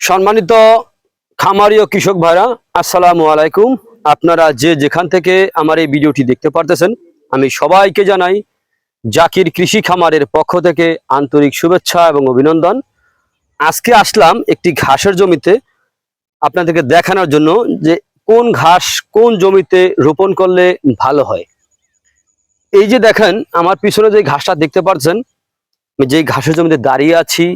সম্মানিত খামারি ও কৃষক ভাইরা, আসসালামু আলাইকুম। আপনারা যে যেখান থেকে আমার এই ভিডিওটি দেখতে পারতেছেন, আমি সবাইকে জানাই জাকির কৃষি খামারের পক্ষ থেকে আন্তরিক শুভেচ্ছা এবং অভিনন্দন। আজকে আসলাম একটি ঘাসের জমিতে আপনাদেরকে দেখানোর জন্য যে কোন ঘাস কোন জমিতে রোপণ করলে ভালো হয়। এই যে দেখেন আমার পিছনে যে ঘাসটা দেখতে পাচ্ছেন, আমি যে ঘাসের জমিতে দাঁড়িয়ে আছি,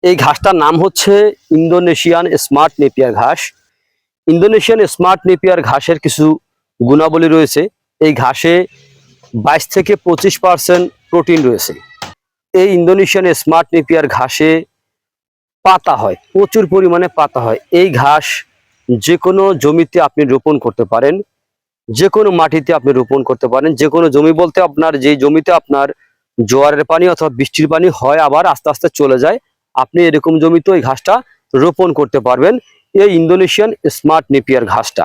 এই ঘাসটার নাম হচ্ছে ইন্দোনেশিয়ান স্মার্ট নেপিয়ার ঘাস। ইন্দোনেশিয়ান স্মার্ট নেপিয়ার ঘাসের কিছু গুণাবলী রয়েছে। এই ঘাসে 22 থেকে 25% প্রোটিন রয়েছে। এই ইন্দোনেশিয়ান স্মার্ট নেপিয়ার ঘাসে পাতা হয়, প্রচুর পরিমাণে পাতা হয়। এই ঘাস যে কোনো জমিতে আপনি রোপণ করতে পারেন, যে কোনো মাটিতে আপনি রোপণ করতে পারেন। যে কোনো জমি বলতে আপনার যে জমিতে আপনার জোয়ারের পানি অথবা বৃষ্টির পানি হয় আবার আস্তে আস্তে চলে যায়, আপনি এরকম জমিতে ওই ঘাসটা রোপণ করতে পারবেন, এই ইন্দোনেশিয়ান স্মার্ট নেপিয়ার ঘাসটা।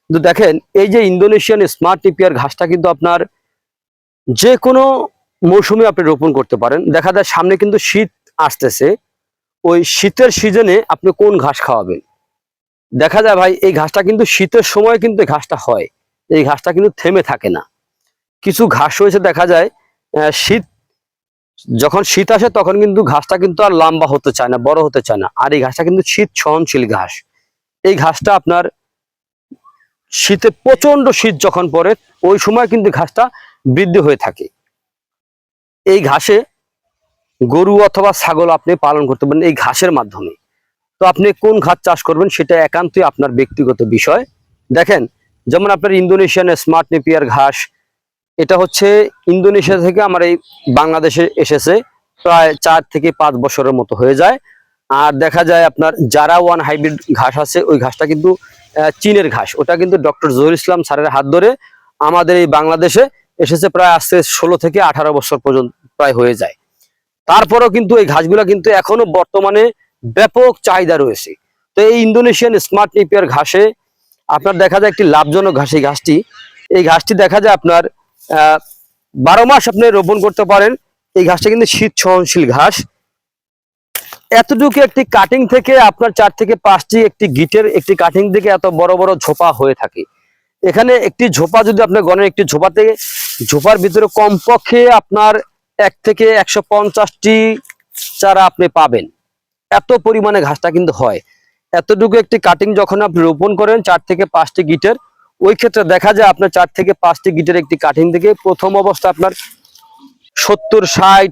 কিন্তু দেখেন এই যে ইন্দোনেশিয়ান স্মার্ট নেপিয়ার ঘাসটা কিন্তু আপনার যে কোনো মৌসুমে আপনি রোপণ করতে পারেন। দেখা যায় সামনে কিন্তু শীত আসতেছে, ওই শীতের সিজনে আপনি কোন ঘাস খাওয়াবেন। দেখা যায় ভাই এই ঘাসটা কিন্তু শীতের সময় কিন্তু এই ঘাসটা হয়, এই ঘাসটা কিন্তু থেমে থাকে না। কিছু ঘাস রয়েছে দেখা যায় যখন শীত আসে তখন কিন্তু ঘাসটা কিন্তু আর লম্বা হতে চায় না, বড় হতে চায় না। আর এই ঘাসটা কিন্তু শীত সহনশীল ঘাস। এই ঘাসটা আপনার শীতে প্রচন্ড শীত যখন পড়ে ওই সময় কিন্তু ঘাসটা বৃদ্ধি হয়ে থাকে। এই ঘাসে গরু অথবা ছাগল আপনি পালন করতে পারেন এই ঘাসের মাধ্যমে। তো আপনি কোন ঘাস চাষ করবেন সেটা একান্তই আপনার ব্যক্তিগত বিষয়। দেখেন যেমন আপনার ইন্দোনেশিয়ান স্মার্ট নেপিয়ার ঘাস, এটা হচ্ছে ইন্দোনেশিয়া থেকে আমার এই বাংলাদেশে এসেছে, প্রায় 4 থেকে 5 বছরের মতো হয়ে যায়। আর দেখা যায় আপনার যারা ওয়ান হাইব্রিড ঘাস আছে, ওই ঘাসটা কিন্তু চীনের ঘাস। ওটা কিন্তু ডক্টর জহির ইসলাম স্যারের হাত ধরে আমাদের এই বাংলাদেশে এসেছে, প্রায় আসছে 16 থেকে 18 বছর পর্যন্ত প্রায় হয়ে যায়। তারপরেও কিন্তু এই ঘাসগুলা কিন্তু এখনো বর্তমানে ব্যাপক চাহিদা রয়েছে। তো এই ইন্দোনেশিয়ান স্মার্ট নেপিয়ার ঘাসে আপনার দেখা যায় একটি লাভজনক ঘাস। এই ঘাসটি দেখা যায় আপনার 12 মাস আপনি রোপণ করতে পারেন। এই ঘাসটা কিন্তু শীত সহনশীল ঘাস। এতটুকু একটি কাটিং থেকে আপনার 4 থেকে 5টি একটি গিটের একটি কাটিং থেকে এত বড় বড় ঝোপা হয়ে থাকে। এখানে একটি ঝোপা যদি আপনি গণেন, একটি ঝোপা থেকে ঝোপার ভিতরে কমপক্ষে আপনার 1 থেকে 150টি চারা আপনি পাবেন। এত পরিমাণে ঘাসটা কিন্তু হয়। এতটুকু একটি কাটিং যখন আপনি রোপণ করেন 4 থেকে 5টি গিটের, ওই ক্ষেত্রে দেখা যায় আপনার 4 থেকে 5টি গিটের একটি কাটিং থেকে প্রথম অবস্থা আপনার 70, 60,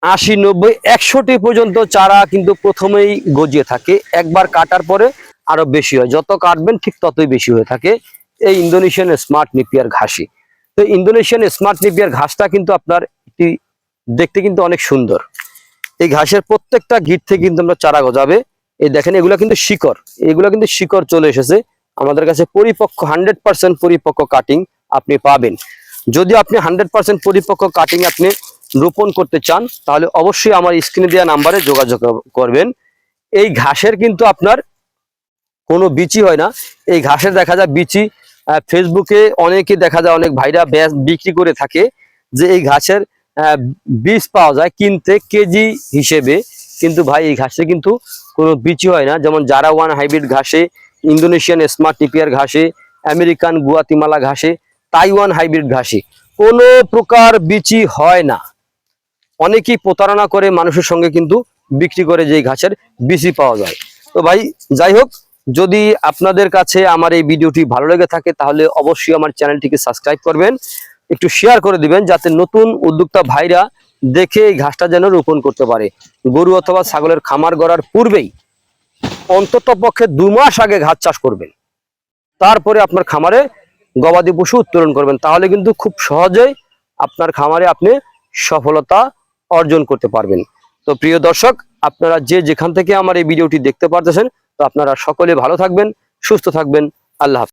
80, 90, 100টি পর্যন্ত চারা কিন্তু প্রথমেই গজিয়ে থাকে। একবার কাটার পরে আরো বেশি হয়, যত কাটবেন ঠিক ততই বেশি হয়ে থাকে এই ইন্দোনেশিয়ান স্মার্ট নেপিয়ার ঘাসই। তো ইন্দোনেশিয়ান স্মার্ট নেপিয়ার ঘাসটা কিন্তু আপনার একটি দেখতে কিন্তু অনেক সুন্দর। এই ঘাসের প্রত্যেকটা গিট থেকে কিন্তু আমরা চারা গজাবে। এই দেখেন এগুলা কিন্তু শিকড় চলে এসেছে আমাদের কাছে। পরিপক্ক 100% পরিপক্ক কাটিং আপনি পাবেন। যদি আপনি 100% পরিপক্ক কাটিং আপনি রোপণ করতে চান, তাহলে অবশ্যই আমার স্ক্রিনে দেওয়া নাম্বারে যোগাযোগ করবেন। এই ঘাসের কিন্তু আপনার কোনো বিচি হয় না। এই ঘাসের দেখা যায় বিচি ফেসবুকে অনেকে দেখা যায় অনেক ভাইরা বিক্রি করে থাকে যে এই ঘাসের বীজ পাওয়া যায় কিনতে কেজি হিসেবে, কিন্তু ভাই এই ঘাসে কিন্তু কোনো বিচি হয় না। যেমন যারা ওয়ান হাইব্রিড ঘাসে, ইন্দোনেশিয়ান স্মার্ট নেপিয়ার ঘাসে, আমেরিকান গুয়াতিমালা ঘাসে, তাইওয়ান হাইব্রিড ঘাসে কোনো প্রকার বিচি হয় না। অনেকেই প্রতারণা করে মানুষের সঙ্গে কিন্তু বিক্রি করে যে ঘাসের বিচি পাওয়া যায়। তো ভাই যাই হোক, যদি আপনাদের কাছে আমার এই ভিডিওটি ভালো লেগে থাকে তাহলে অবশ্যই আমার চ্যানেলটিকে সাবস্ক্রাইব করবেন, একটু শেয়ার করে দিবেন যাতে নতুন উদ্যোক্তা ভাইরা দেখে এই ঘাসটা যেন রোপণ করতে পারে। গরু অথবা ছাগলের খামার গড়ার পূর্বেই অন্তত পক্ষে 2 মাস আগে ঘাস চাষ করবেন, তারপরে আপনার খামারে গবাদি পশু উত্তোলন করবেন। তাহলে কিন্তু খুব সহজেই আপনার খামারে আপনি সফলতা অর্জন করতে পারবেন। তো প্রিয় দর্শক, আপনারা যে যেখান থেকে আমার এই ভিডিওটি দেখতে পারতেছেন, তো আপনারা সকলে ভালো থাকবেন, সুস্থ থাকবেন। আল্লাহ হাফেজ।